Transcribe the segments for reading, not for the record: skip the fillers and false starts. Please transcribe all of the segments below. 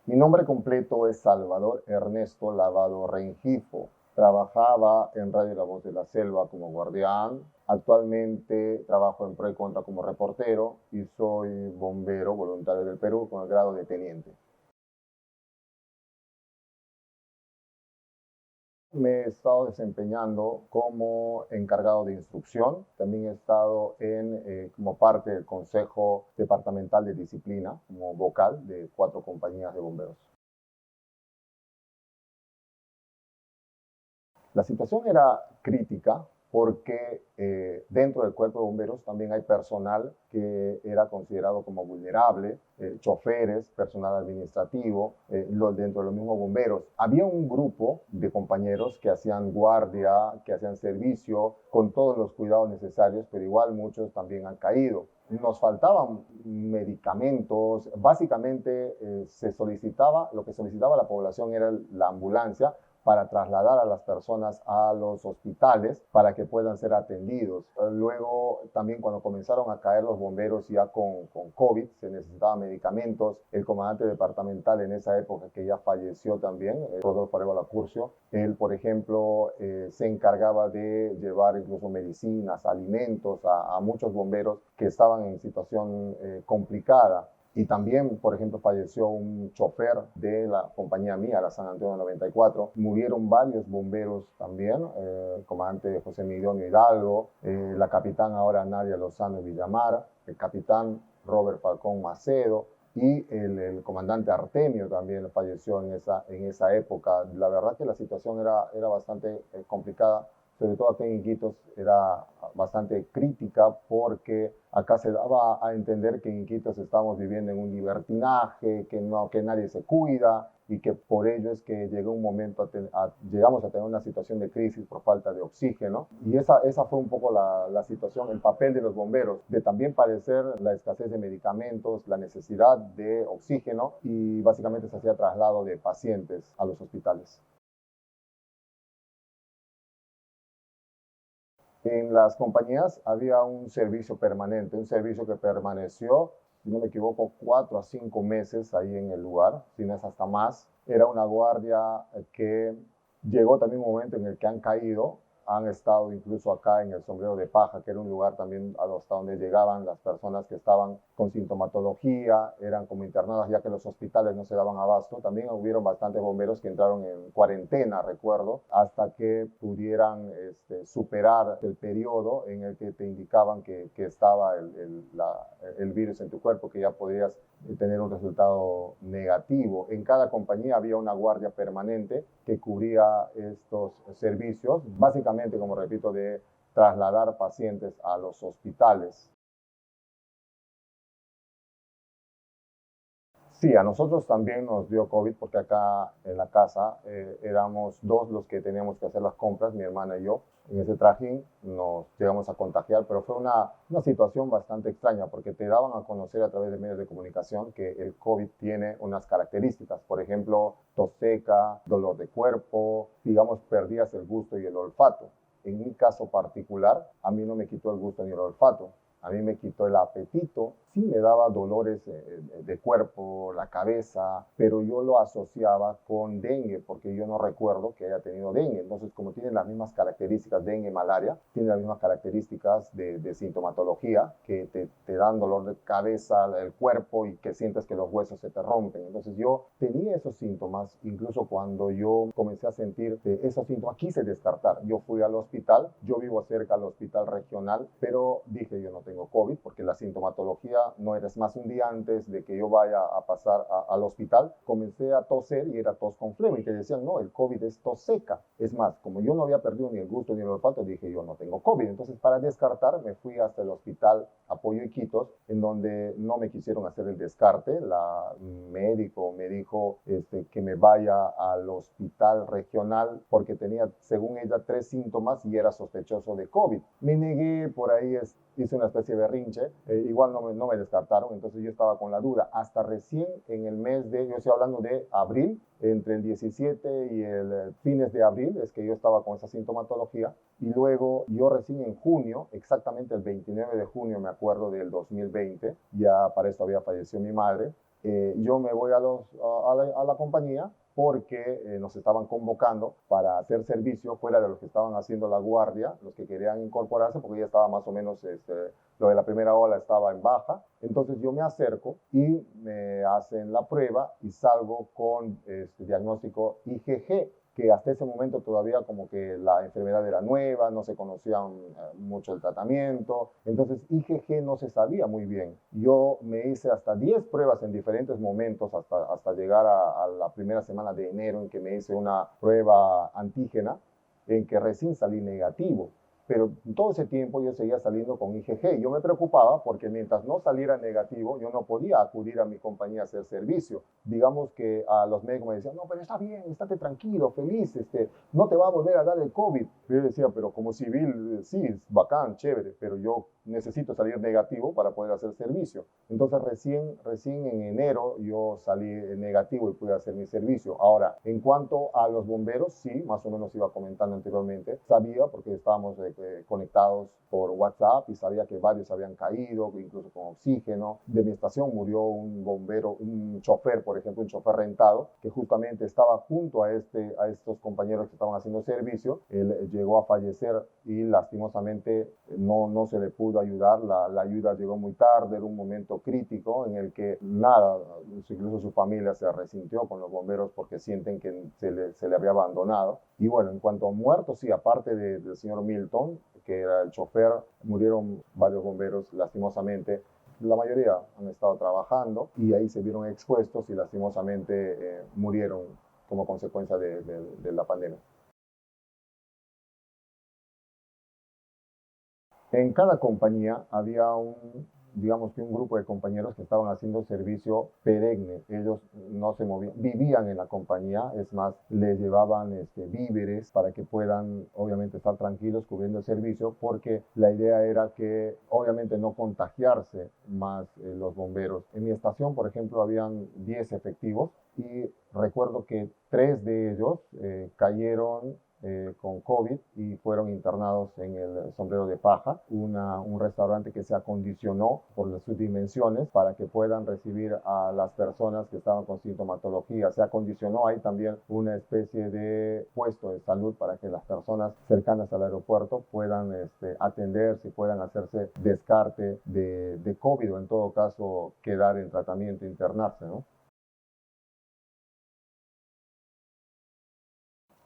Mi nombre completo es Salvador Ernesto Lavado Rengifo. Trabajaba en Radio La Voz de la Selva como guardián. Actualmente trabajo en Pro y Contra como reportero y soy bombero voluntario del Perú con el grado de teniente. Me he estado desempeñando como encargado de instrucción. También he estado como parte del Consejo Departamental de Disciplina, como vocal de 4 compañías de bomberos. La situación era crítica porque dentro del cuerpo de bomberos también hay personal que era considerado como vulnerable, choferes, personal administrativo, dentro de los mismos bomberos. Había un grupo de compañeros que hacían guardia, que hacían servicio con todos los cuidados necesarios, pero igual muchos también han caído. Nos faltaban medicamentos, básicamente lo que solicitaba la población era la ambulancia para trasladar a las personas a los hospitales para que puedan ser atendidos. Luego, también cuando comenzaron a caer los bomberos ya con COVID, se necesitaban medicamentos. El comandante departamental en esa época, que ya falleció también, Rodolfo Arevalo Curcio, él, por ejemplo, se encargaba de llevar incluso medicinas, alimentos a muchos bomberos que estaban en situación complicada. Y también, por ejemplo, falleció un chofer de la compañía mía, la San Antonio 94. Murieron varios bomberos también, el comandante José Miguel Hidalgo, la capitán ahora Nadia Lozano Villamar, el capitán Robert Falcón Macedo y el comandante Artemio también falleció en esa época. La verdad que la situación era bastante complicada, sobre todo aquí en Iquitos era bastante crítica porque acá se daba a entender que en Iquitos estamos viviendo en un libertinaje, que nadie se cuida y que por ello es que llegó un momento, llegamos a tener una situación de crisis por falta de oxígeno. Y esa fue un poco la situación, el papel de los bomberos, de también padecer la escasez de medicamentos, la necesidad de oxígeno y básicamente se hacía traslado de pacientes a los hospitales. En las compañías había un servicio permanente, un servicio que permaneció, si no me equivoco, 4 a 5 meses ahí en el lugar, si no es hasta más. Era una guardia que llegó también un momento en el que han caído, han estado incluso acá en el Sombrero de Paja, que era un lugar también hasta donde llegaban las personas que estaban con sintomatología, eran como internadas ya que los hospitales no se daban abasto. También hubieron bastantes bomberos que entraron en cuarentena, recuerdo, hasta que pudieran superar el periodo en el que te indicaban que estaba el virus en tu cuerpo, que ya podías tener un resultado negativo. En cada compañía había una guardia permanente que cubría estos servicios, básicamente, como repito, de trasladar pacientes a los hospitales. Sí, a nosotros también nos dio COVID porque acá en la casa éramos dos los que teníamos que hacer las compras, mi hermana y yo. En ese trajín nos llegamos a contagiar, pero fue una situación bastante extraña porque te daban a conocer a través de medios de comunicación que el COVID tiene unas características, por ejemplo, tos seca, dolor de cuerpo, digamos, perdías el gusto y el olfato. En mi caso particular, a mí no me quitó el gusto ni el olfato. A mí me quitó el apetito, sí me daba dolores de cuerpo, la cabeza, pero yo lo asociaba con dengue porque yo no recuerdo que haya tenido dengue. Entonces, como tienen las mismas características dengue y malaria, tienen las mismas características de sintomatología, que te dan dolor de cabeza, el cuerpo y que sientes que los huesos se te rompen. Entonces, yo tenía esos síntomas, incluso cuando yo comencé a sentir esos síntomas, quise descartar. Yo fui al hospital, yo vivo cerca al hospital regional, pero dije yo no tengo COVID porque la sintomatología no eres más un día antes de que yo vaya a pasar al hospital, comencé a toser y era tos con flema y te decían no, el COVID es tos seca. Es más, como yo no había perdido ni el gusto ni el olfato, dije yo no tengo COVID. Entonces para descartar me fui hasta el hospital Apoyo Iquitos, en donde no me quisieron hacer el descarte. La médico me dijo que me vaya al hospital regional porque tenía, según ella, 3 síntomas y era sospechoso de COVID. Me negué, por ahí hice una especie de berrinche, igual no me descartaron, entonces yo estaba con la duda. Hasta recién en el mes yo estoy hablando de abril, entre el 17 y el fines de abril, es que yo estaba con esa sintomatología. Y luego yo recién en junio, exactamente el 29 de junio, me acuerdo del 2020, ya para esto había fallecido mi madre, yo me voy a la compañía porque nos estaban convocando para hacer servicio fuera de los que estaban haciendo la guardia, los que querían incorporarse, porque ya estaba más o menos, lo de la primera ola estaba en baja. Entonces yo me acerco y me hacen la prueba y salgo con diagnóstico IgG, que hasta ese momento todavía como que la enfermedad era nueva, no se conocía mucho el tratamiento, entonces IgG no se sabía muy bien. Yo me hice hasta 10 pruebas en diferentes momentos hasta llegar a la primera semana de enero en que me hice una prueba antígena en que recién salí negativo. Pero todo ese tiempo yo seguía saliendo con IgG. Yo me preocupaba porque mientras no saliera negativo, yo no podía acudir a mi compañía a hacer servicio. Digamos que a los médicos me decían, no, pero está bien, estate tranquilo, feliz, no te va a volver a dar el COVID. Yo decía, pero como civil, sí, bacán, chévere, pero yo necesito salir negativo para poder hacer servicio. Entonces recién en enero yo salí negativo y pude hacer mi servicio. Ahora, en cuanto a los bomberos, sí, más o menos iba comentando anteriormente, sabía porque estábamos conectados por WhatsApp y sabía que varios habían caído, incluso con oxígeno. De mi estación murió un bombero, un chofer, por ejemplo, un chofer rentado, que justamente estaba junto a estos compañeros que estaban haciendo servicio. Él llegó a fallecer y lastimosamente no se le pudo ayudar, la ayuda llegó muy tarde, era un momento crítico en el que nada, incluso su familia se resintió con los bomberos porque sienten que se le había abandonado. Y bueno, en cuanto a muertos, sí, aparte del señor Milton, que era el chofer, murieron varios bomberos lastimosamente. La mayoría han estado trabajando y ahí se vieron expuestos y lastimosamente murieron como consecuencia de la pandemia. En cada compañía había digamos que un grupo de compañeros que estaban haciendo servicio perenne. Ellos no se movían, vivían en la compañía, es más, les llevaban víveres para que puedan, obviamente, estar tranquilos cubriendo el servicio, porque la idea era que, obviamente, no contagiarse más los bomberos. En mi estación, por ejemplo, habían 10 efectivos y recuerdo que 3 de ellos cayeron con COVID y fueron internados en el Sombrero de Paja, un restaurante que se acondicionó por sus dimensiones para que puedan recibir a las personas que estaban con sintomatología. Se acondicionó ahí también una especie de puesto de salud para que las personas cercanas al aeropuerto puedan atenderse y puedan hacerse descarte de COVID o en todo caso quedar en tratamiento, internarse, ¿no?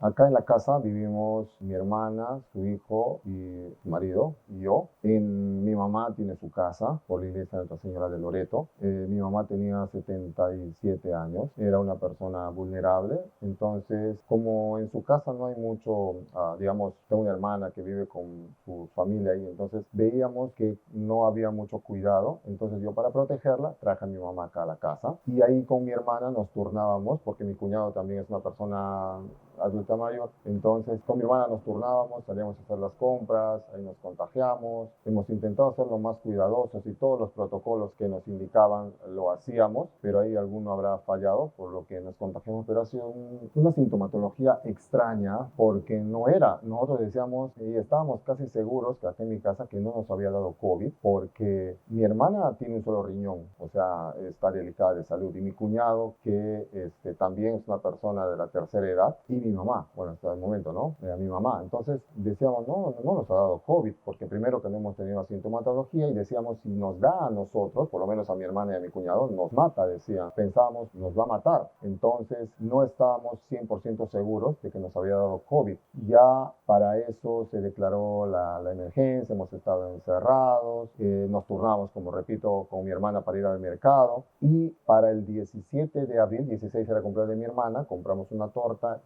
Acá en la casa vivimos mi hermana, su hijo y su marido y yo. Mi mamá tiene su casa por la iglesia de Nuestra Señora de Loreto. Mi mamá tenía 77 años, era una persona vulnerable. Entonces, como en su casa no hay mucho, digamos, tengo una hermana que vive con su familia ahí, entonces veíamos que no había mucho cuidado. Entonces yo para protegerla traje a mi mamá acá a la casa y ahí con mi hermana nos turnábamos porque mi cuñado también es una persona adulta mayor. Entonces, con mi hermana nos turnábamos, salíamos a hacer las compras, ahí nos contagiamos. Hemos intentado ser lo más cuidadosos y todos los protocolos que nos indicaban lo hacíamos, pero ahí alguno habrá fallado, por lo que nos contagiamos. Pero ha sido una sintomatología extraña porque no era. Nosotros decíamos y estábamos casi seguros que acá en mi casa que no nos había dado COVID porque mi hermana tiene un solo riñón, o sea, está delicada de salud, y mi cuñado que también es una persona de la tercera edad, y mi mamá, bueno, hasta el momento, ¿no? Mi mamá. Entonces decíamos, no nos ha dado COVID, porque primero que no hemos tenido sintomatología y decíamos, si nos da a nosotros, por lo menos a mi hermana y a mi cuñado, nos mata, decía. Pensábamos, nos va a matar. Entonces no estábamos 100% seguros de que nos había dado COVID. Ya para eso se declaró la emergencia, hemos estado encerrados, nos turnamos, como repito, con mi hermana para ir al mercado y para el 17 de abril, 16 era el cumpleaños de mi hermana, compramos una torta,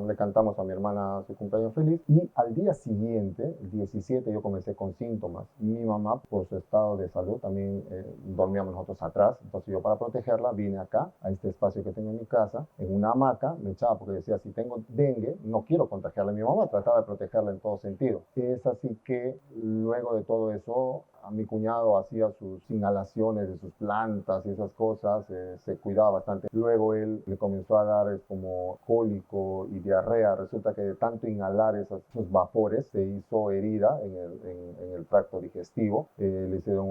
le cantamos a mi hermana su cumpleaños feliz y al día siguiente, el 17, yo comencé con síntomas. Mi mamá, por su estado de salud, también dormíamos nosotros atrás, entonces yo para protegerla vine acá, a este espacio que tengo en mi casa, en una hamaca, me echaba porque decía, si tengo dengue, no quiero contagiarla a mi mamá, trataba de protegerla en todo sentido. Es así que luego de todo eso, a mi cuñado hacía sus inhalaciones de sus plantas y esas cosas, se cuidaba bastante. Luego él le comenzó a dar como cólicos vómito y diarrea. Resulta que de tanto inhalar esos vapores se hizo herida en el tracto digestivo. Le hicieron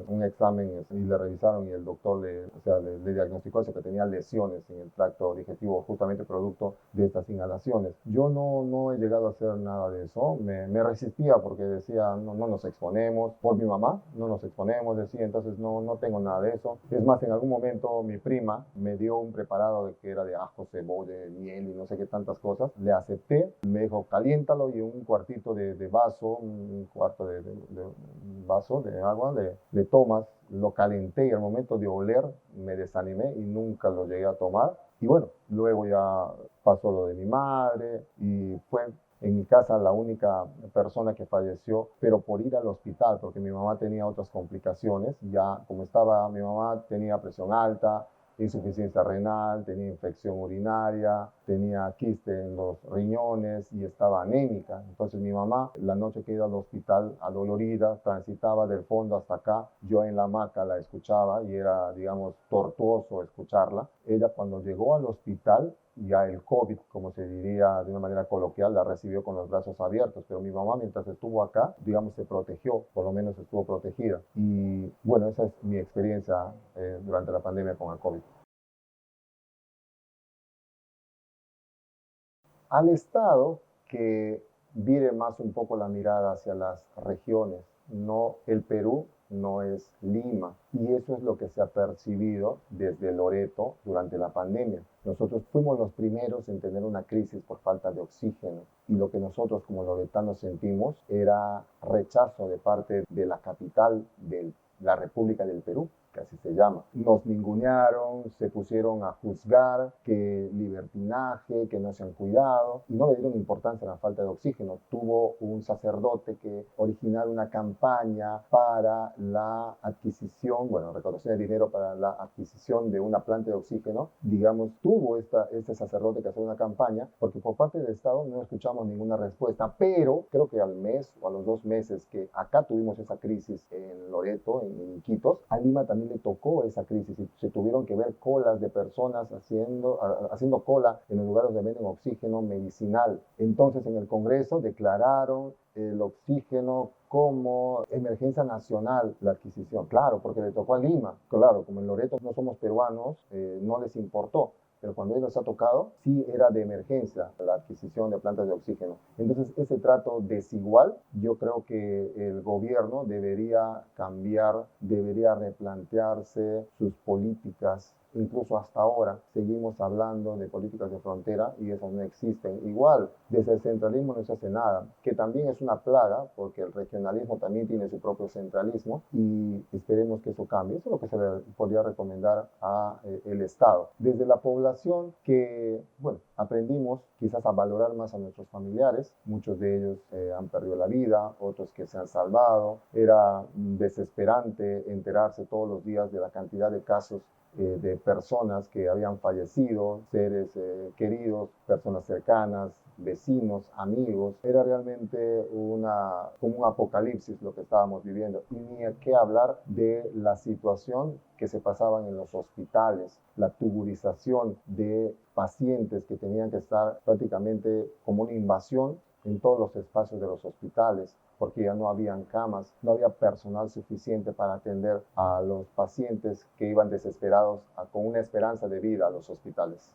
un examen y le revisaron y el doctor le diagnosticó eso, que tenía lesiones en el tracto digestivo justamente producto de estas inhalaciones. Yo no he llegado a hacer nada de eso. Me resistía porque decía no nos exponemos. Por mi mamá no nos exponemos, decía, entonces no tengo nada de eso. Es más, en algún momento mi prima me dio un preparado que era de ajo, cebolla, miel y no sé qué tantas cosas. Le acepté, me dijo caliéntalo y un cuartito de vaso, un cuarto de un vaso de agua, le tomas. Lo calenté y al momento de oler me desanimé y nunca lo llegué a tomar. Y bueno, luego ya pasó lo de mi madre y fue en mi casa la única persona que falleció, pero por ir al hospital, porque mi mamá tenía otras complicaciones. Ya como estaba, mi mamá tenía presión alta, insuficiencia renal, tenía infección urinaria, tenía quiste en los riñones y estaba anémica. Entonces mi mamá, la noche que iba al hospital adolorida, transitaba del fondo hasta acá, yo en la hamaca la escuchaba y era, digamos, tortuoso escucharla. Ella cuando llegó al hospital, ya el COVID, como se diría de una manera coloquial, la recibió con los brazos abiertos, pero mi mamá mientras estuvo acá, digamos, se protegió, por lo menos estuvo protegida. Y bueno, esa es mi experiencia durante la pandemia con el COVID. Al Estado que vire más un poco la mirada hacia las regiones. No, el Perú no es Lima y eso es lo que se ha percibido desde Loreto durante la pandemia. Nosotros fuimos los primeros en tener una crisis por falta de oxígeno y lo que nosotros como loretanos sentimos era rechazo de parte de la capital de la República del Perú, que así se llama. Nos ningunearon, se pusieron a juzgar que libertinaje, que no se han cuidado y no le dieron importancia a la falta de oxígeno. Tuvo un sacerdote que originar una campaña para la adquisición, bueno, recaudación de dinero para la adquisición de una planta de oxígeno. Digamos, tuvo este sacerdote que hacer una campaña porque por parte del Estado no escuchamos ninguna respuesta, pero creo que al mes o a los 2 meses que acá tuvimos esa crisis en Loreto, en Iquitos, a Lima también le tocó esa crisis y se tuvieron que ver colas de personas haciendo cola en los lugares donde venden oxígeno medicinal. Entonces en el Congreso declararon el oxígeno como emergencia nacional, la adquisición. Claro, porque le tocó a Lima. Claro, como en Loreto no somos peruanos, no les importó. Pero cuando ellos ha tocado, sí era de emergencia la adquisición de plantas de oxígeno. Entonces, ese trato desigual, yo creo que el gobierno debería cambiar, debería replantearse sus políticas. Incluso hasta ahora seguimos hablando de políticas de frontera y esas no existen. Igual, desde el centralismo no se hace nada, que también es una plaga porque el regionalismo también tiene su propio centralismo y esperemos que eso cambie. Eso es lo que se le podría recomendar al Estado. Desde la población que, bueno, aprendimos quizás a valorar más a nuestros familiares, muchos de ellos han perdido la vida, otros que se han salvado. Era desesperante enterarse todos los días de la cantidad de casos de personas que habían fallecido, seres queridos, personas cercanas, vecinos, amigos. Era realmente como un apocalipsis lo que estábamos viviendo. Y ni a qué hablar de la situación que se pasaban en los hospitales, la tuburización de pacientes que tenían que estar prácticamente como una invasión en todos los espacios de los hospitales, porque ya no habían camas, no había personal suficiente para atender a los pacientes que iban desesperados con una esperanza de vida a los hospitales.